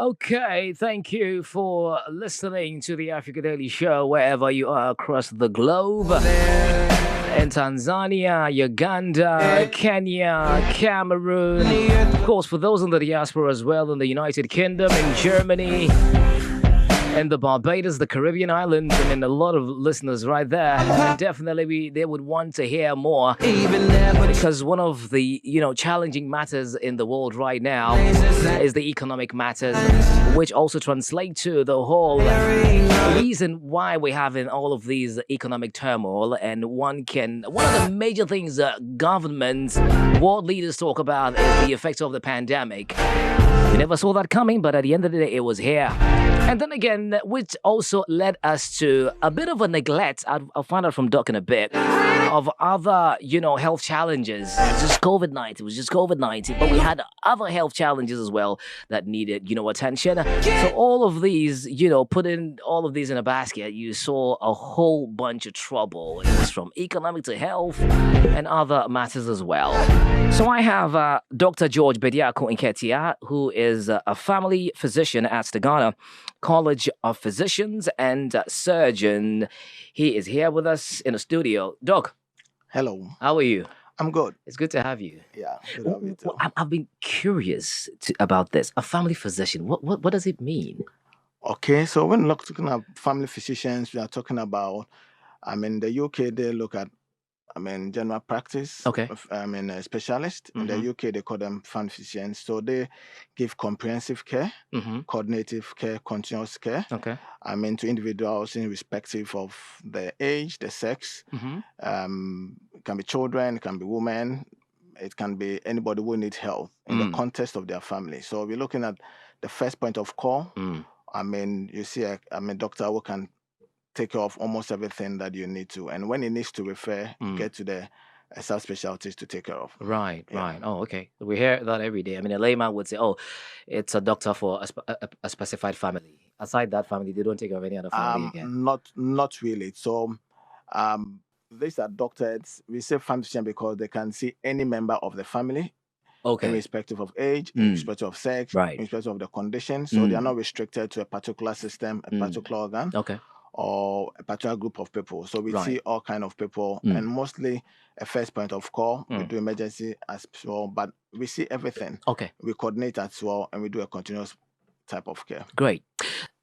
Okay, thank you for listening to the Africa Daily Show wherever you are across the globe. In Tanzania, Uganda, Kenya, Cameroon. Of course, for those in the diaspora as well, in the United Kingdom, in Germany, and the Barbados, the Caribbean islands, I mean, a lot of listeners right there. And definitely, they would want to hear more because one of the challenging matters in the world right now is the economic matters, which also translate to the whole reason why we're having all of these economic turmoil. And one of the major things that governments, world leaders talk about is the effects of the pandemic. We never saw that coming, but at the end of the day, it was here. And then again, which also led us to a bit of a neglect, I'll find out from Doc in a bit, of other, health challenges. It's just COVID-19. It was just COVID-19, but we had other health challenges as well that needed, attention. So all of these, putting all of these in a basket, you saw a whole bunch of trouble. It was from economic to health and other matters as well. So I have Dr. George Bediako Nketia, who is a family physician at the Ghana College of Physicians and Surgeon. He is here with us in the studio. Doc. Hello. How are you? I'm good. It's good to have you. Yeah, good to have you too. I've been curious about this. A family physician, what does it mean? Okay, so when we're talking about family physicians, we are talking about, the UK, they look at, general practice. Okay. A specialist. In the UK, they call them family physicians. So they give comprehensive care, coordinative care, continuous care. Okay. To individuals irrespective of their age, their sex. It can be children, it can be women, it can be anybody who needs help in the context of their family. So we're looking at the first point of call. You see a doctor who can take care of almost everything that you need to. And when it needs to refer, get to the subspecialties to take care of. Right. Oh, okay. We hear that every day. A layman would say, oh, it's a doctor for a specified family. Aside that family, they don't take care of any other family again. Not really. So these are doctors. We say family physician because they can see any member of the family. Okay. Irrespective of age, irrespective of sex, Right. irrespective of the condition. So they are not restricted to a particular system, a particular organ. Okay. Or a particular group of people. So we see all kind of people, and mostly a first point of call. We do emergency as well, but we see everything. Okay. We coordinate as well, and we do a continuous type of care. Great.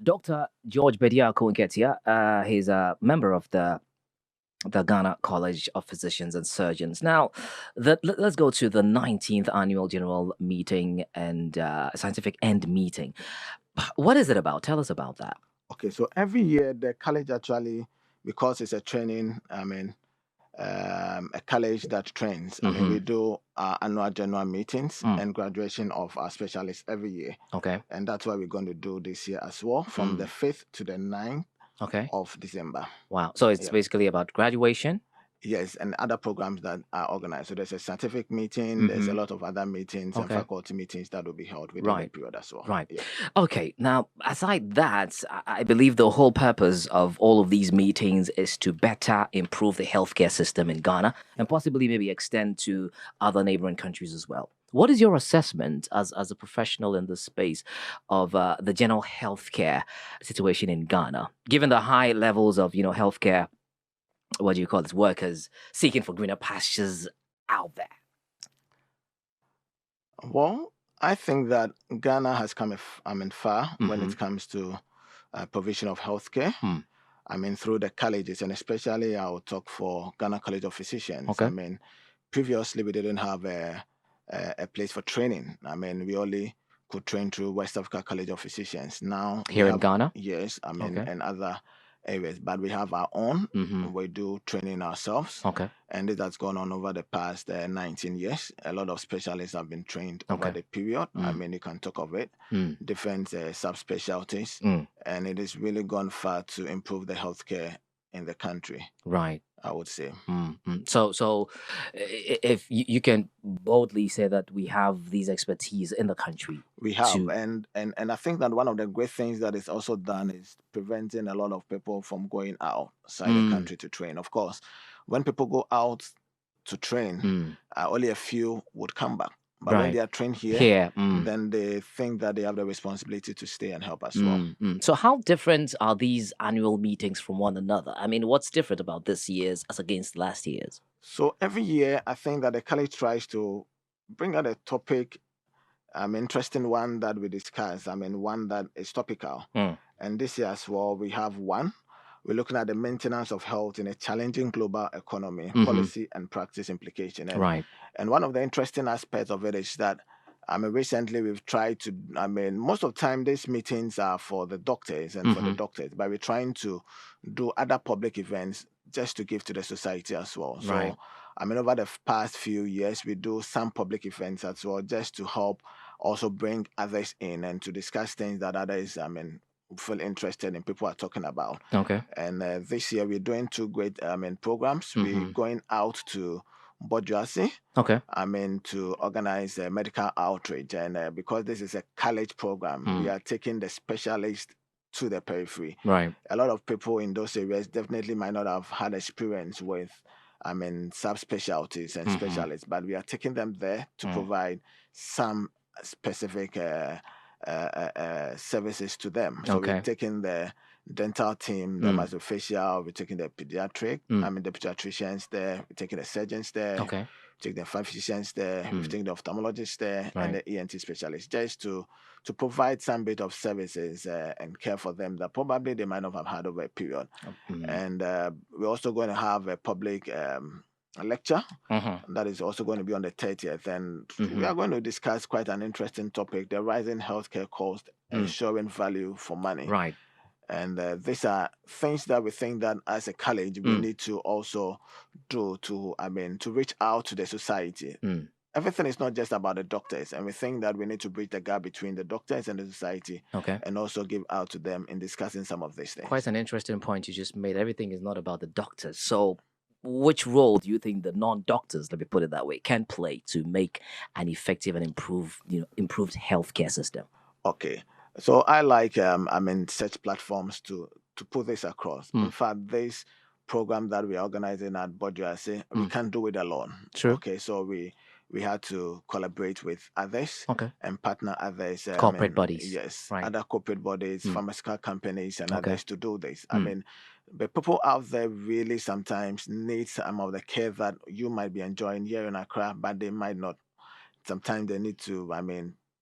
Dr. George Bediako Nketia, he's a member of the Ghana College of Physicians and Surgeons. Now, let's go to the 19th Annual General Meeting and Scientific End Meeting. What is it about? Tell us about that. Okay, so every year the college actually, because it's a training, a college that trains. We do our annual general meetings and graduation of our specialists every year. Okay. And that's what we're going to do this year as well, from the 5th to the 9th of December. Wow. So it's basically about graduation? Yes, and other programs that are organized. So there's a scientific meeting, there's a lot of other meetings and faculty meetings that will be held within the period as well. Right. Yeah. Okay. Now, aside that, I believe the whole purpose of all of these meetings is to better improve the healthcare system in Ghana and possibly maybe extend to other neighboring countries as well. What is your assessment as a professional in the space of the general healthcare situation in Ghana, given the high levels of, healthcare, what do you call this, workers seeking for greener pastures out there? Well, I think that Ghana has come far when it comes to provision of healthcare. Through the colleges, and especially I will talk for Ghana College of Physicians. Okay. Previously we didn't have a place for training. We only could train through West Africa College of Physicians. Now Here in Ghana? Yes, Okay. and other areas, but we have our own. We do training ourselves. Okay. And this has gone on over the past 19 years. A lot of specialists have been trained over the period. You can talk of it, different subspecialties, and it has really gone far to improve the healthcare in the country. Right. I would say. So if you can boldly say that we have these expertise in the country. We have, and I think that one of the great things that is also done is preventing a lot of people from going outside the country to train. Of course, when people go out to train, only a few would come back. But when Right. they are trained here, Here. then they think that they have the responsibility to stay and help as well. So how different are these annual meetings from one another? I mean, what's different about this year's as against last year's? So every year, I think that the college tries to bring out a topic, interesting one that we discuss. One that is topical. And this year as well, we have one. We're looking at the maintenance of health in a challenging global economy, policy and practice implication. Right. And one of the interesting aspects of it is that, recently we've tried to, most of the time these meetings are for the doctors and for the doctors, but we're trying to do other public events just to give to the society as well. Right. So, over the past few years, we do some public events as well, just to help also bring others in and to discuss things that others, feel interested in, people are talking about. Okay. And this year we're doing two great programs. We're going out to Bojuasi, Okay. to organize a medical outreach. And because this is a college program, we are taking the specialists to the periphery. Right. A lot of people in those areas definitely might not have had experience with, subspecialties and specialists, but we are taking them there to provide some specific services to them. So Okay. we're taking the dental team, the maxillofacial, we're taking the pediatric, the pediatricians there, we're taking the surgeons there, Okay. taking the physicians there, we've taken the ophthalmologists there, Right. and the ENT specialists, just to provide some bit of services and care for them that probably they might not have had over a period. And we're also going to have a public a lecture that is also going to be on the 30th, and we are going to discuss quite an interesting topic: the rising healthcare cost, ensuring value for money. Right. And these are things that we think that as a college we need to also do to reach out to the society. Everything is not just about the doctors, and we think that we need to bridge the gap between the doctors and the society, Okay. and also give out to them in discussing some of these things. Quite an interesting point you just made. Everything is not about the doctors. So which role do you think the non-doctors, let me put it that way, can play to make an effective and improved healthcare system? Okay. So I like such platforms to put this across. In fact, this program that we are organizing at Bojuasi, we can't do it alone. True. Okay, so we had to collaborate with others and partner others. Corporate bodies. Yes, Right. other corporate bodies, pharmaceutical companies, and Okay. others to do this. The people out there really sometimes need some of the care that you might be enjoying here in Accra, but they might not. Sometimes they need to,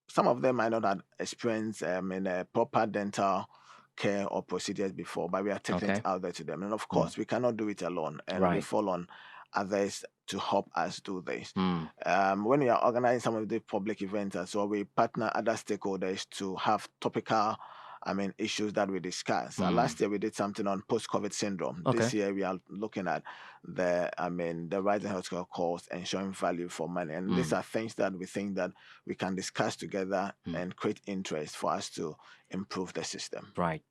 some of them might not have experienced in a proper dental care or procedures before, but we are taking it out there to them. And of course, we cannot do it alone, and we Right. fall on others to help us do this. When we are organizing some of the public events as well, we partner other stakeholders to have topical issues that we discuss. Last year we did something on post-COVID syndrome. This year we are looking at the rising healthcare costs, ensuring value for money. And these are things that we think that we can discuss together and create interest for us to improve the system. Right.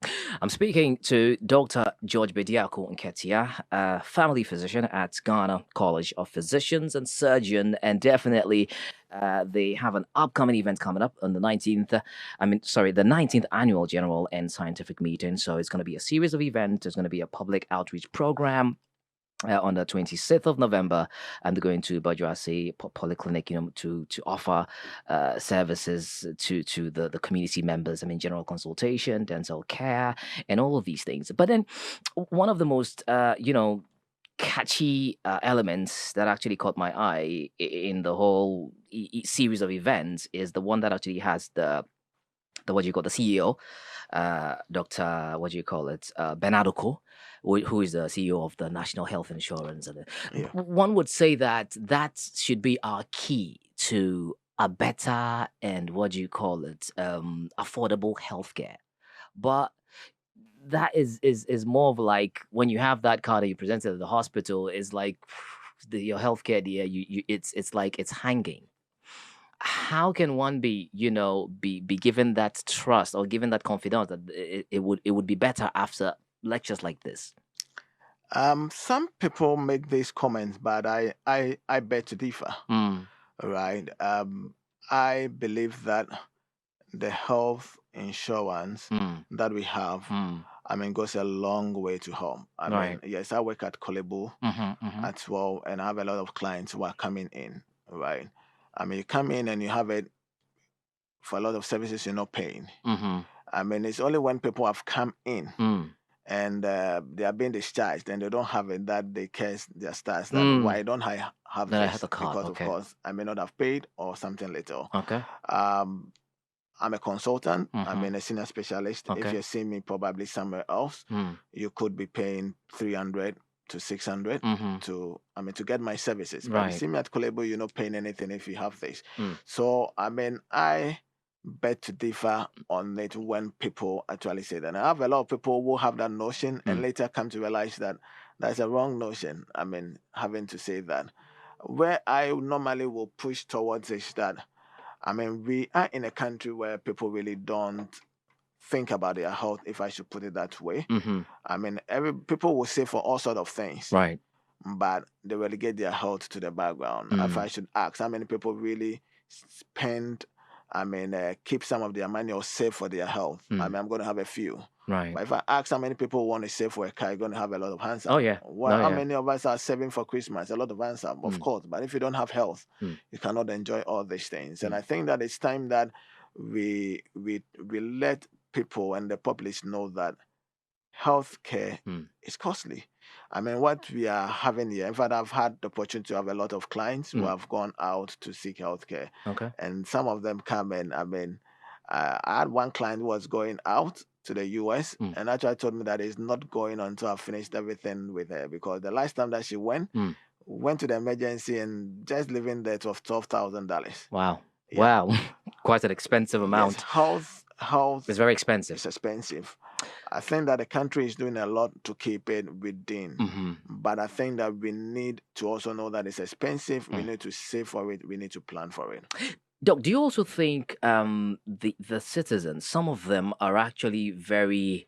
I'm speaking to Dr. George Bediako Nketia, a family physician at Ghana College of Physicians and Surgeon, and definitely they have an upcoming event coming up on the 19th. The 19th annual general and scientific meeting. So it's going to be a series of events. There's going to be a public outreach program. On the 26th of November, and they're going to Bojuasi Polyclinic, to offer services to the community members. General consultation, dental care, and all of these things. But then, one of the most catchy elements that actually caught my eye in the whole series of events is the one that actually has the CEO, Dr. Bernardo Co, who is the CEO of the National Health Insurance. And one would say that should be our key to a better and affordable healthcare. But that is more of like when you have that card that you presented at the hospital, is like your healthcare there, it's like it's hanging. How can one be given that trust or given that confidence that it would be better after lectures like this? Some people make these comments, but I beg to differ. Right. I believe that the health insurance that we have, goes a long way to home. Yes, I work at Kolebu as well, and I have a lot of clients who are coming in, right? I mean, you come in and you have it for a lot of services you're not paying. I mean, it's only when people have come in and they are being discharged and they don't have it that they curse their stars that why don't I have Then I this? have the card. Because Okay. of course I may not have paid or something little. Okay. I'm a consultant. I mean, a senior specialist. If Okay. you see me probably somewhere else, you could be paying 300 to 600 to get my services. But if you Right. see me at Kolebo, you're not paying anything if you have this. So I mean, I bet to differ on it when people actually say that. And I have a lot of people who have that notion and later come to realize that that's a wrong notion. I mean, having to say that. Where I normally will push towards is that, I mean, we are in a country where people really don't think about their health, if I should put it that way. I mean, people will say for all sorts of things, Right. but they relegate their health to the background. If I should ask, how many people really spend, keep some of their money or save for their health? I mean, I'm going to have a few. Right. But if I ask how many people want to save for a car, you're going to have a lot of hands up. Oh, yeah. Well, how many of us are saving for Christmas? A lot of hands up, of course. But if you don't have health, you cannot enjoy all these things. And I think that it's time that we let people and the populace know that healthcare is costly. I mean, what we are having here, in fact, I've had the opportunity to have a lot of clients who have gone out to seek healthcare. Okay. And some of them come in. I mean, I had one client who was going out to the US and actually told me that he's not going until I finished everything with her, because the last time that she went to the emergency and just living there of $12,000. Wow. Yeah. Wow. Quite an expensive amount. Yes, health It's very expensive. It's expensive. I think that the country is doing a lot to keep it within. But I think that we need to also know that it's expensive. We need to save for it. We need to plan for it. Doc, do you also think the citizens, some of them are actually very,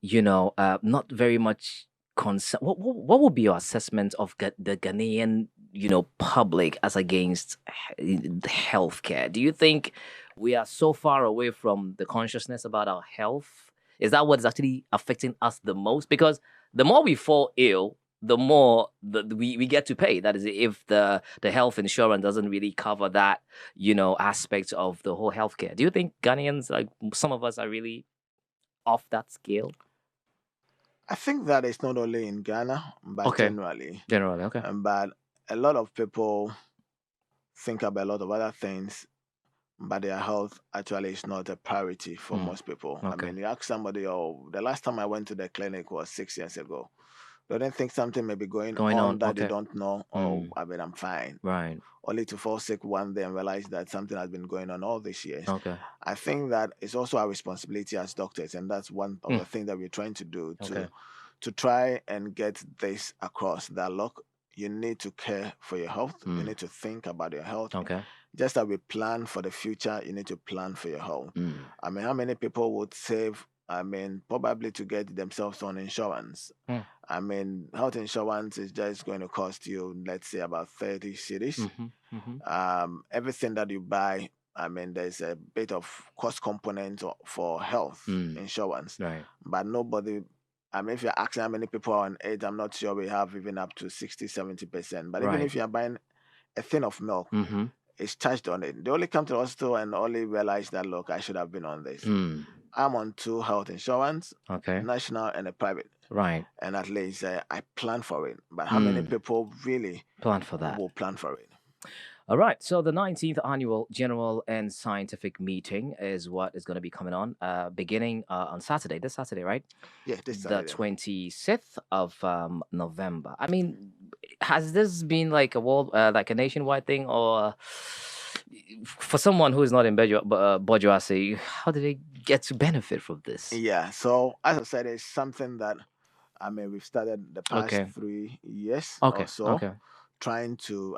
not very much concerned? What would be your assessment of the Ghanaian, public as against healthcare? Do you think we are so far away from the consciousness about our health? Is that what is actually affecting us the most? Because the more we fall ill, the more we get to pay. That is, if the health insurance doesn't really cover that, aspect of the whole healthcare. Do you think Ghanaians, like some of us, are really off that scale? I think that it's not only in Ghana, but generally. Generally, okay. But a lot of people think about a lot of other things, but their health actually is not a priority for most people. Okay. I mean, you ask somebody, oh, the last time I went to the clinic was 6 years ago. They don't think something may be going on that they don't know. Oh, I mean, I'm fine. Right. Only to fall sick one day and realize that something has been going on all these years. Okay. I think that it's also our responsibility as doctors, and that's one of the things that we're trying to do to try and get this across. That look, you need to care for your health. You need to think about your health. Okay. Just as we plan for the future, you need to plan for your health. I mean, how many people would save? I mean, probably to get themselves on insurance. I mean, health insurance is just going to cost you, let's say, about 30 cedis. Everything that you buy, I mean, there's a bit of cost component for health insurance. Right. But nobody, I mean, if you're asking how many people are on it, I'm not sure we have even up to 60, 70%. But even if you're buying a tin of milk, it's charged on it. They only come to the hospital and only realize that, look, I should have been on this. I'm on 2 health insurance, national and a private. Right. And at least I plan for it. But how many people really plan for that? Will plan for it? All right. So the 19th annual General and Scientific Meeting is what is going to be coming on, beginning on Saturday. This Saturday, right? Yeah, this Saturday. The 26th of November. I mean, has this been like a world, like a nationwide thing, or for someone who is not in bourgeoisie, how do they get to benefit from this? Yeah. So as I said, it's something that we've started the past 3 years or so, trying to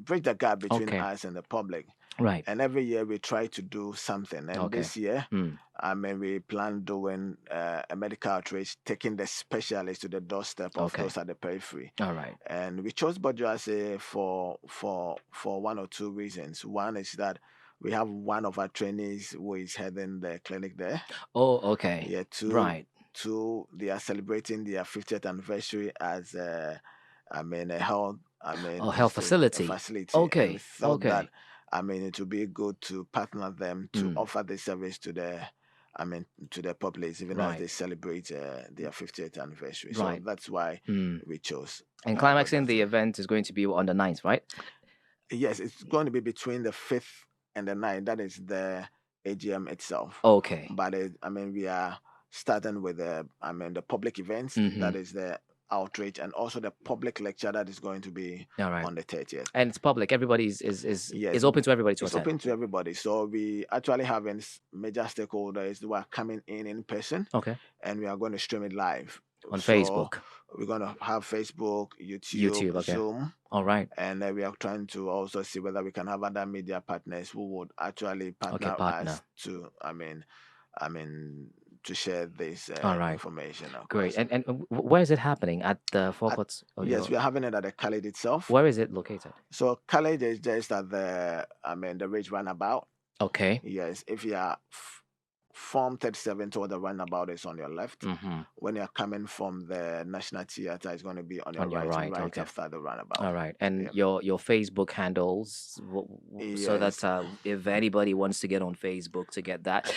bridge the gap between us and the public. Right. And every year we try to do something. And this year, we plan doing a medical outreach, taking the specialists to the doorstep of those at the periphery. All right. And we chose bourgeoisie for 1 or 2 reasons. One is that we have one of our trainees who is heading the clinic there. Oh, okay. Yeah, 2. Right. 2, they are celebrating their 50th anniversary as a health health facility. facility. And we Okay. thought that, Okay. it would be good to partner them to offer this service to the populace, even as Right. they celebrate their 50th anniversary. Right. So that's why we chose. And what climaxing that's the it. event is going to be on the 9th, right? Yes, it's going to be between the 5th and the 9th. That is the AGM itself. Okay. But we are starting with the public events. That is the outreach, and also the public lecture that is going to be All right. on the 30th. And it's public. Everybody is Yes, open to everybody to it's attend. open to everybody. So we actually have major stakeholders who are coming in person, Okay. and we are going to stream it live On So Facebook. We're going to have Facebook, YouTube, okay. Zoom. All right. And we are trying to also see whether we can have other media partners who would actually partner us to, to share this All right. information. Great. And where is it happening? At the forecourts? Yes, we are having it at the college itself. Where is it located? So college is just at the Ridge Runabout. Okay. Yes, if you are Form 37 toward the runabout is on your left. When you're coming from the National Theatre, it's going to be on your right okay. after the runabout. All right. And your Facebook handles, so that if anybody wants to get on Facebook to get that,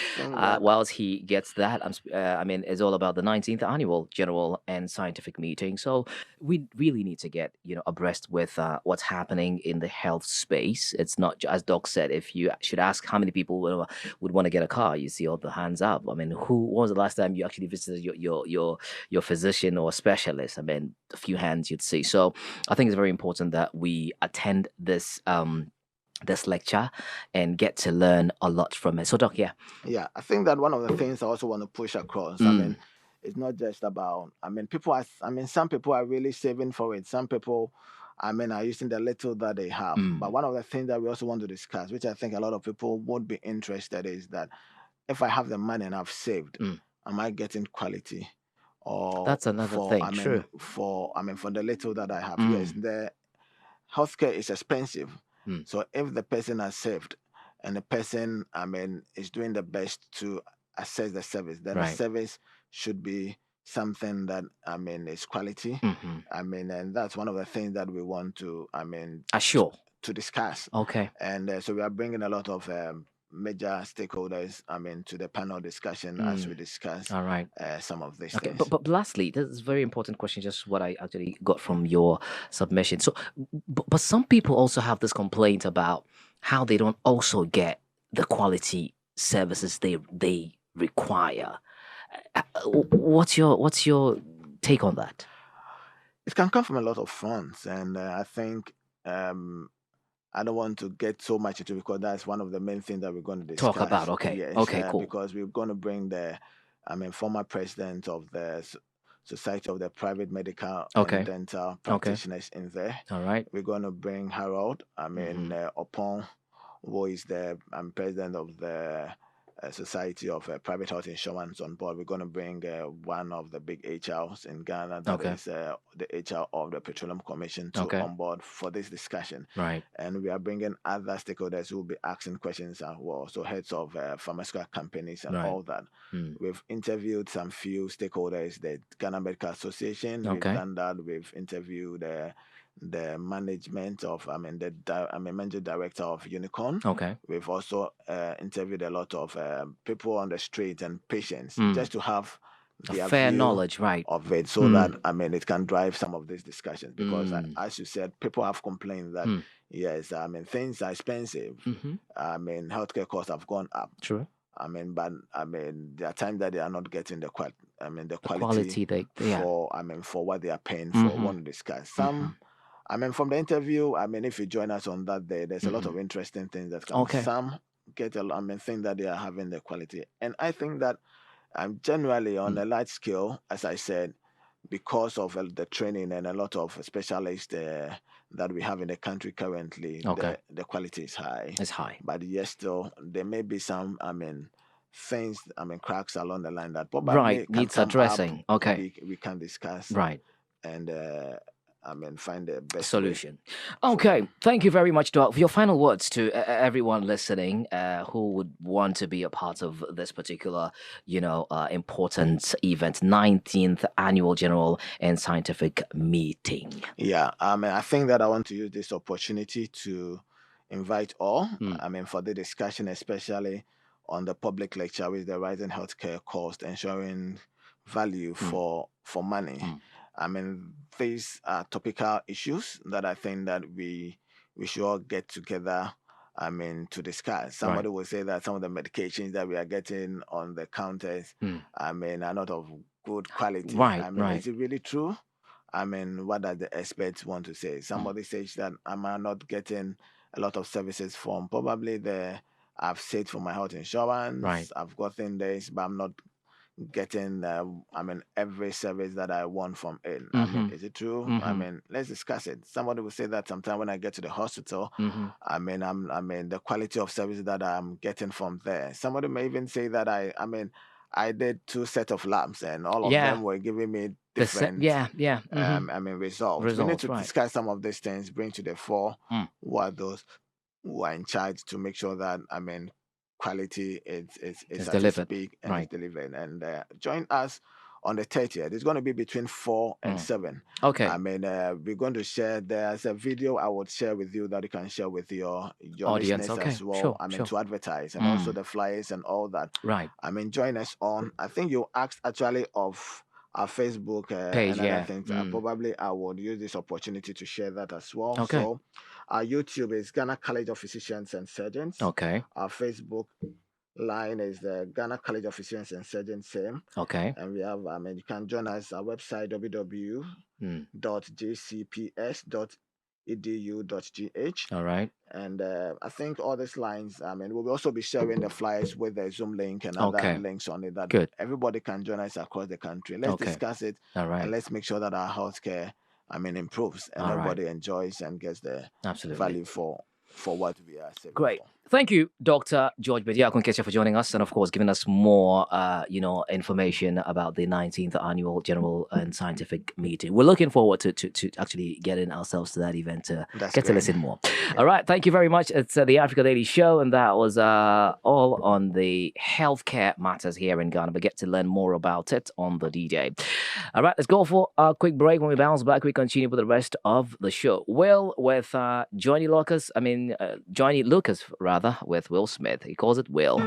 whilst he gets that, it's all about the 19th annual General and Scientific Meeting. So we really need to get abreast with what's happening in the health space. It's not, as Doc said, if you should ask how many people would want to get a car, you see all the hands up. Who was the last time you actually visited your physician or specialist? A few hands you'd see. So I think it's very important that we attend this this lecture and get to learn a lot from it. So Doc, I think that one of the things I also want to push across, it's not just about, some people are really saving for it. Some people are using the little that they have. But one of the things that we also want to discuss, which I think a lot of people would be interested, is that if I have the money and I've saved, am I getting quality? Or that's another thing. True. For the little that I have, yes, the healthcare is expensive. So if the person has saved and the person is doing the best to assess the service, then the service should be something that is quality. And that's one of the things that we want to assure to discuss. Okay. And so we are bringing a lot of major stakeholders to the panel discussion as we discuss some of these things. But lastly, this is a very important question, just what I actually got from your submission. So but some people also have this complaint about how they don't also get the quality services they require. What's your take on that? It can come from a lot of fronts, and I think I don't want to get so much into it because that's one of the main things that we're going to discuss. Talk about, okay. Yes, okay, cool. Because we're going to bring the, former president of the Society of the Private Medical and Dental Practitioners in there. All right. We're going to bring Harold, Opon, who is the president of the Society of Private Health Insurance on board. We're going to bring one of the big HRs in Ghana, that is the HR of the Petroleum Commission, on board for this discussion. Right. And we are bringing other stakeholders who will be asking questions as well. So heads of pharmaceutical companies and all that. We've interviewed some few stakeholders, the Ghana Medical Association. We've done that. We've interviewed the management of manager director of Unicorn. We've also interviewed a lot of people on the street and patients, just to have the fair knowledge of it, so that it can drive some of these discussions, because as you said, people have complained that yes, things are expensive. Healthcare costs have gone up. True. But there are times that they are not getting the quality for what they are paying for. Want to discuss some. From the interview, if you join us on that day, there's a lot of interesting things that come. Some get think that they are having the quality. And I think that generally on a large scale, as I said, because of the training and a lot of specialists that we have in the country currently, the quality is high. It's high. But yes, still, there may be some, things, cracks along the line that probably needs addressing. We can discuss. Right. And find the best solution. Okay, thank you very much, Doc. For your final words to everyone listening who would want to be a part of this particular, important event, 19th Annual General and Scientific Meeting. Yeah, I think that I want to use this opportunity to invite all, for the discussion, especially on the public lecture with the rising healthcare cost, ensuring value for money. These are topical issues that I think that we should all get together. To discuss. Somebody will say that some of the medications that we are getting on the counters, are not of good quality. Is it really true? What does the experts want to say? Somebody says that I'm not getting a lot of services from probably I've said for my health insurance, I've gotten this, but I'm not getting every service that I want from it. Is it true? Let's discuss it. Somebody will say that sometime when I get to the hospital, the quality of service that I'm getting from there. Somebody may even say that I did 2 sets of labs and all of them were giving me different results. We need to discuss some of these things, bring to the fore who are those who are in charge to make sure that quality is delivered. Is delivered. And join us on the 30th. It's going to be between 4 and 7. Okay. We're going to share. There's a video I would share with you that you can share with your audience listeners as well. Sure. To advertise and also the flyers and all that. Right. Join us on. I think you asked actually of our Facebook page. and other things. Probably I would use this opportunity to share that as well. Okay. So our YouTube is Ghana College of Physicians and Surgeons. Okay. Our Facebook line is the Ghana College of Physicians and Surgeons same. Okay. And we have you can join us our website www.jcps.edu.gh. All right. And I think all these lines, we'll also be sharing the flyers with the Zoom link and other links on it that everybody can join us across the country. Let's discuss it. All right. And let's make sure that our healthcare improves and everybody enjoys and gets the value for what we are saying. Great. Thank you, Dr. George Bediako Nketia, for joining us and, of course, giving us more, information about the 19th Annual General and Scientific Meeting. We're looking forward to actually getting ourselves to that event to to listen more. All right. Thank you very much. It's the Africa Daily Show, and that was all on the healthcare matters here in Ghana. But get to learn more about it on the DJ. All right. Let's go for a quick break. When we bounce back, we continue with the rest of the show. Will with Johnny Lucas, with Will Smith. He calls it Will.